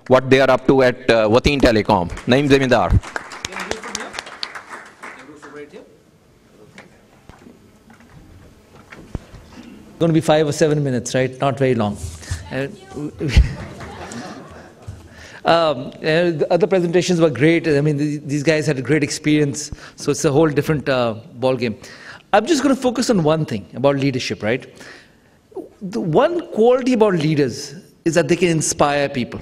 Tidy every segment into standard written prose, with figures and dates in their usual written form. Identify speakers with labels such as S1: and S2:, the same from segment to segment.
S1: what they are up to at Wateen Telecom. Naeem, Zamindar.
S2: Going to be 5 or 7 minutes, right? Not very long. The other presentations were great. I mean, these guys had a great experience, so it's a whole different ball game. I'm just going to focus on one thing about leadership, right? The one quality about leaders is that they can inspire people.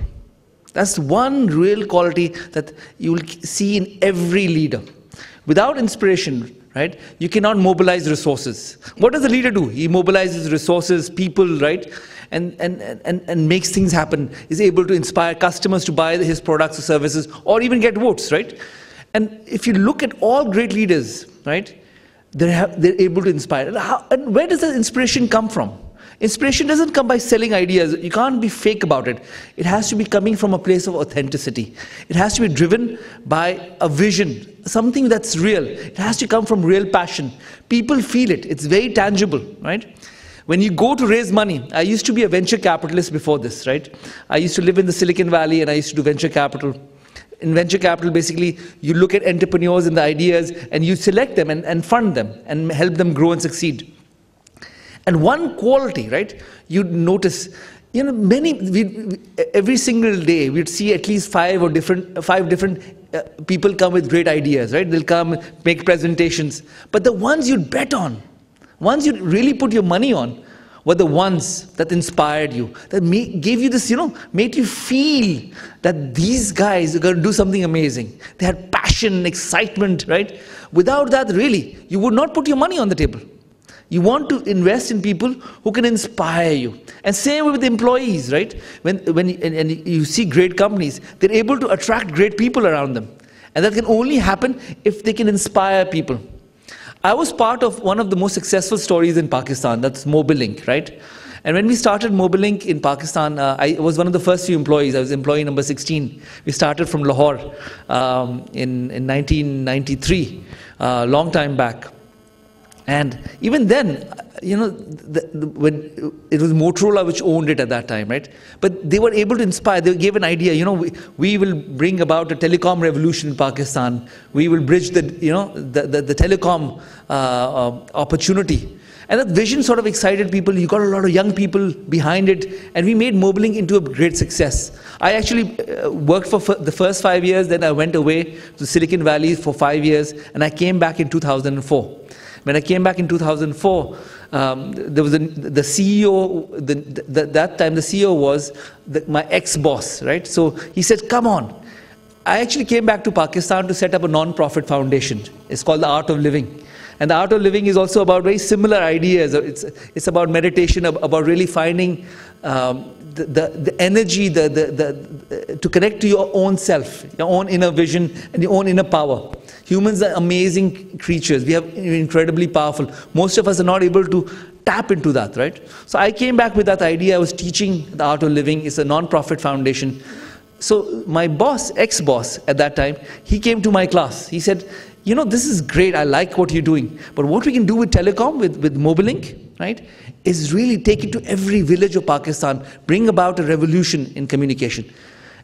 S2: That's one real quality that you will see in every leader. Without inspiration, right, you cannot mobilize resources. What does a leader do? He mobilizes resources, people, right, and makes things happen. Is able to inspire customers to buy his products or services, or even get votes, right? And if you look at all great leaders, right, they're able to inspire. And where does the inspiration come from? Inspiration doesn't come by selling ideas. You can't be fake about it. It has to be coming from a place of authenticity. It has to be driven by a vision, something that's real. It has to come from real passion. People feel it. It's very tangible, right? When you go to raise money, I used to be a venture capitalist before this, right? I used to live in the Silicon Valley and I used to do venture capital. In venture capital, basically, you look at entrepreneurs and the ideas and you select them and fund them and help them grow and succeed. And one quality, right, you'd notice, you know, every single day we'd see at least five different people come with great ideas, right? They'll come, make presentations. But the ones you'd bet on, ones you'd really put your money on, were the ones that inspired you, that gave you this, you know, made you feel that these guys are going to do something amazing. They had passion, excitement, right? Without that, really, you would not put your money on the table. You want to invest in people who can inspire you. And same with employees, right? When you see great companies, they're able to attract great people around them. And that can only happen if they can inspire people. I was part of one of the most successful stories in Pakistan, that's Mobilink, right? And when we started Mobilink in Pakistan, I was one of the first few employees. I was employee number 16. We started from Lahore in 1993, long time back. And even then, you know, when it was Motorola which owned it at that time, right? But they were able to inspire. They gave an idea. You know, we will bring about a telecom revolution in Pakistan. We will bridge the telecom opportunity. And that vision sort of excited people. You got a lot of young people behind it, and we made Mobilink into a great success. I actually worked for the first 5 years. Then I went away to Silicon Valley for 5 years, and I came back in 2004. When I came back in 2004, there was the CEO, that time the CEO was my ex-boss, right? So he said, come on. I actually came back to Pakistan to set up a non-profit foundation. It's called The Art of Living. And The Art of Living is also about very similar ideas. It's about meditation, about really finding the energy to connect to your own self, your own inner vision and your own inner power. Humans are amazing creatures. We are incredibly powerful. Most of us are not able to tap into that, right? So I came back with that idea. I was teaching The Art of Living. It's a non-profit foundation. So my boss, ex-boss at that time, he came to my class. He said, you know, this is great. I like what you're doing. But what we can do with telecom, with Mobilink, right, is really take it to every village of Pakistan, bring about a revolution in communication.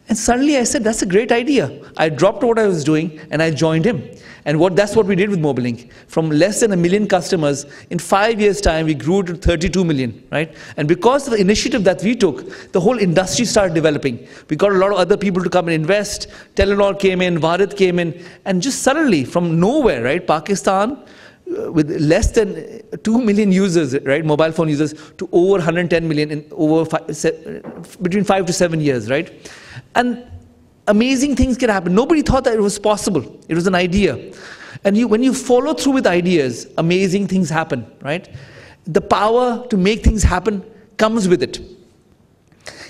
S2: And suddenly I said, that's a great idea. I dropped what I was doing and I joined him. And that's what we did with Mobilink. From less than 1 million customers, in 5 years' time, we grew to 32 million, right? And because of the initiative that we took, the whole industry started developing. We got a lot of other people to come and invest. Telenor came in, Bharat came in, and just suddenly, from nowhere, right, Pakistan, with less than 2 million users, right, mobile phone users, to over 110 million in between 5 to 7 years, right? And amazing things can happen. Nobody thought that it was possible. It was an idea. And when you follow through with ideas, amazing things happen, right? The power to make things happen comes with it.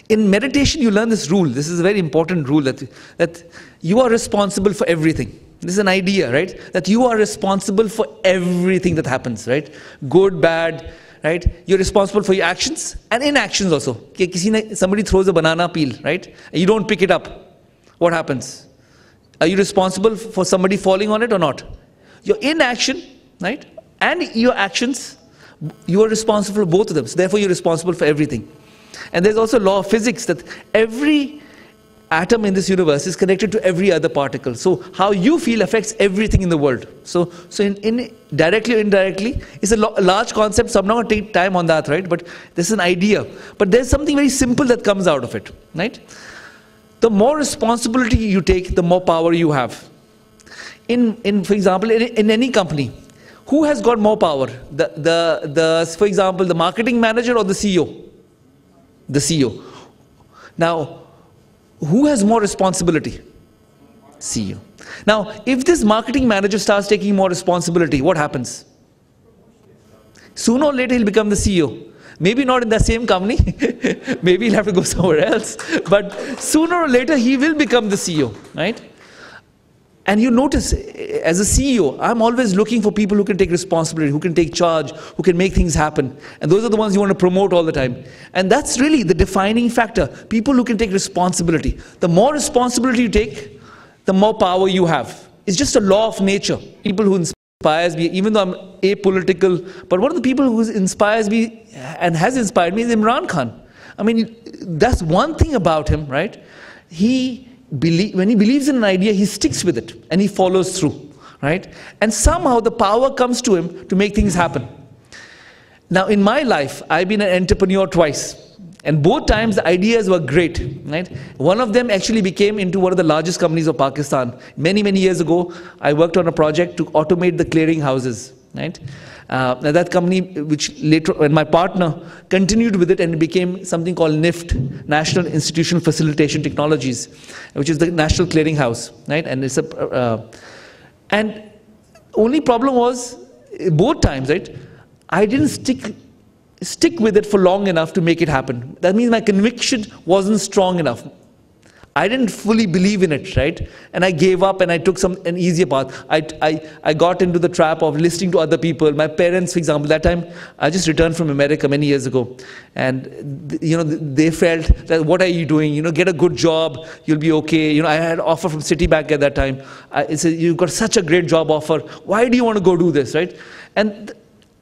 S2: In meditation, you learn this rule. This is a very important rule that you are responsible for everything. This is an idea, right? That you are responsible for everything that happens, right? Good, bad, right? You're responsible for your actions and inactions also. Somebody throws a banana peel, right? And you don't pick it up. What happens? Are you responsible for somebody falling on it or not? Your inaction, right? And your actions, you are responsible for both of them. So therefore, you're responsible for everything. And there's also a law of physics that every atom in this universe is connected to every other particle. So how you feel affects everything in the world. So in directly or indirectly, it's a large concept, so I'm not going to take time on that, right? But this is an idea. But there's something very simple that comes out of it, right? The more responsibility you take, the more power you have. For example, in any company, who has got more power? For example, the marketing manager or the CEO? The CEO. Now, who has more responsibility? CEO. Now, if this marketing manager starts taking more responsibility, what happens? Sooner or later, he'll become the CEO. Maybe not in the same company. Maybe he'll have to go somewhere else. But sooner or later, he will become the CEO, right? And you notice, as a CEO, I'm always looking for people who can take responsibility, who can take charge, who can make things happen. And those are the ones you want to promote all the time. And that's really the defining factor. People who can take responsibility. The more responsibility you take, the more power you have. It's just a law of nature. People who inspires me, even though I'm apolitical, but one of the people who inspires me and has inspired me is Imran Khan. I mean, that's one thing about him, right? When he believes in an idea, he sticks with it and he follows through, right? And somehow the power comes to him to make things happen. Now, in my life, I've been an entrepreneur twice. And both times the ideas were great, right? One of them actually became into one of the largest companies of Pakistan. Many, many years ago, I worked on a project to automate the clearing houses, right? That company, which later, and my partner continued with it, and it became something called NIFT, National Institutional Facilitation Technologies, which is the national clearing house, right? And it's and only problem was, both times, right? I didn't stick with it for long enough to make it happen. That means my conviction wasn't strong enough. I didn't fully believe in it, right? And I gave up and I took an easier path. I got into the trap of listening to other people. My parents, for example, that time, I just returned from America many years ago. And, they felt that, what are you doing? Get a good job, you'll be okay. I had an offer from Citibank at that time. I said, you've got such a great job offer. Why do you want to go do this, right? And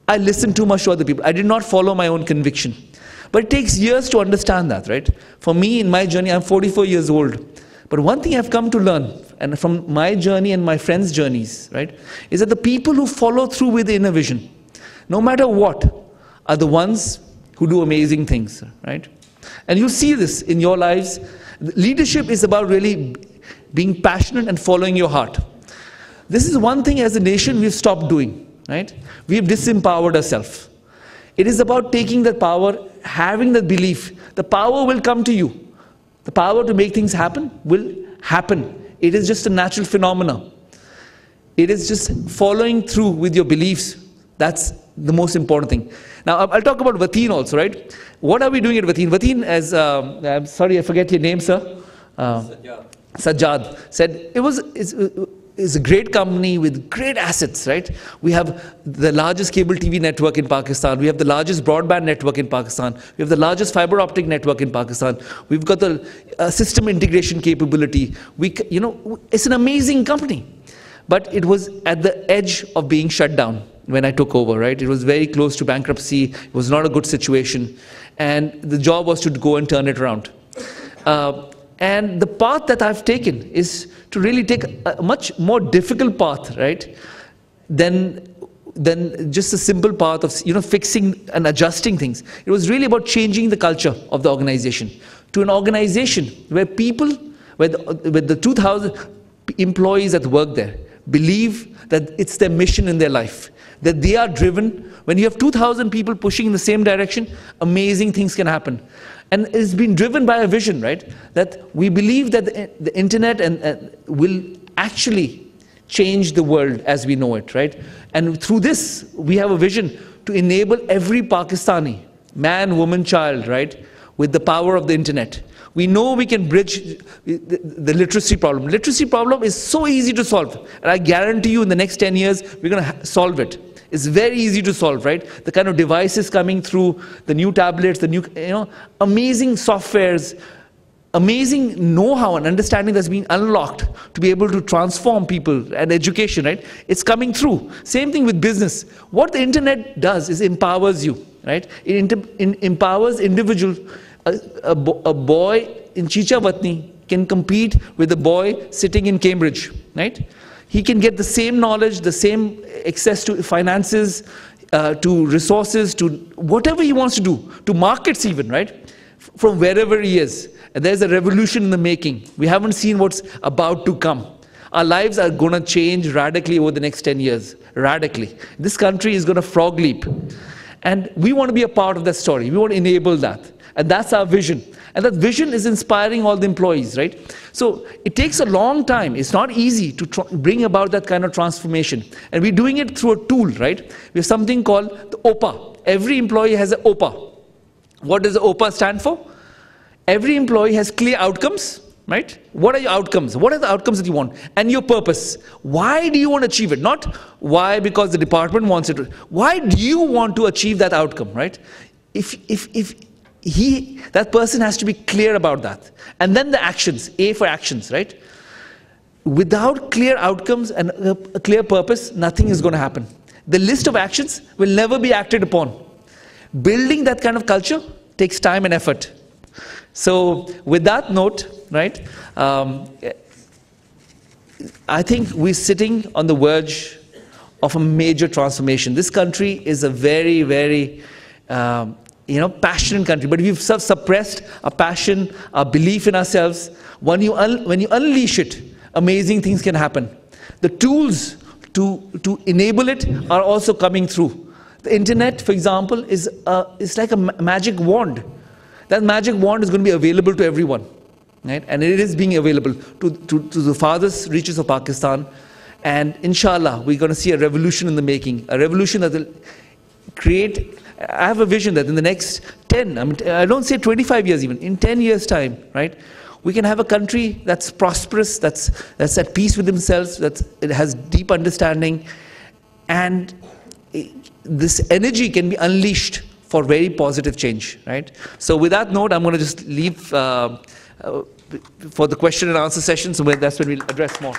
S2: I listened too much to other people. I did not follow my own conviction. But it takes years to understand that, right? For me, in my journey, I'm 44 years old. But one thing I've come to learn, and from my journey and my friends' journeys, right, is that the people who follow through with the inner vision, no matter what, are the ones who do amazing things, right? And you see this in your lives. Leadership is about really being passionate and following your heart. This is one thing as a nation we've stopped doing, right? We've disempowered ourselves. It is about taking that power, having that belief. The power will come to you. The power to make things happen will happen. It is just a natural phenomenon. It is just following through with your beliefs. That's the most important thing. Now, I'll talk about Wateen also, right? What are we doing at Wateen? Wateen, as I'm sorry, I forget your name, sir. Sajjad said it's a great company with great assets, right? We have the largest cable TV network in Pakistan. We have the largest broadband network in Pakistan. We have the largest fiber optic network in Pakistan. We've got the system integration capability. It's an amazing company. But it was at the edge of being shut down when I took over, right? It was very close to bankruptcy. It was not a good situation. And the job was to go and turn it around. And the path that I've taken is to really take a much more difficult path, right, than just a simple path of fixing and adjusting things. It was really about changing the culture of the organization to an organization where people, where the 2,000 employees that work there, believe that it's their mission in their life, that they are driven. When you have 2,000 people pushing in the same direction, amazing things can happen. And it's been driven by a vision, right? That we believe that the internet will actually change the world as we know it, right? And through this, we have a vision to enable every Pakistani, man, woman, child, right, with the power of the internet. We know we can bridge the literacy problem. Literacy problem is so easy to solve. And I guarantee you in the next 10 years, we're going to solve it. It's very easy to solve, right? The kind of devices coming through, the new tablets, the new, amazing softwares, amazing know-how and understanding that's being unlocked to be able to transform people and education, right? It's coming through. Same thing with business. What the internet does is empowers you, right? It empowers individual. A boy in Chicha Watni can compete with the boy sitting in Cambridge, right? He can get the same knowledge, the same access to finances, to resources, to whatever he wants to do, to markets even, right? From wherever he is. And there's a revolution in the making. We haven't seen what's about to come. Our lives are going to change radically over the next 10 years. Radically. This country is going to frog leap. And we want to be a part of that story. We want to enable that. And that's our vision. And that vision is inspiring all the employees, right? So it takes a long time. It's not easy to bring about that kind of transformation. And we're doing it through a tool, right? We have something called the OPA. Every employee has an OPA. What does the OPA stand for? Every employee has clear outcomes, right? What are your outcomes? What are the outcomes that you want? And your purpose. Why do you want to achieve it? Not why because the department wants it. Why do you want to achieve that outcome, right? That person has to be clear about that. And then the actions, A for actions, right? Without clear outcomes and a clear purpose, nothing is going to happen. The list of actions will never be acted upon. Building that kind of culture takes time and effort. So with that note, right, I think we're sitting on the verge of a major transformation. This country is a very, very passionate country, but we've suppressed our passion, our belief in ourselves. When you unleash it, amazing things can happen. The tools to enable it are also coming through. The internet, for example, is like a magic wand. That magic wand is going to be available to everyone, right? And it is being available to the farthest reaches of Pakistan. And inshallah, we're going to see a revolution in the making, a revolution that will create. I have a vision that in the next 10, I don't say 25 years even, in 10 years' time, right? We can have a country that's prosperous, that's at peace with themselves, it has deep understanding, and this energy can be unleashed for very positive change, right? So with that note, I'm going to just leave for the question and answer session, so that's when we'll address more.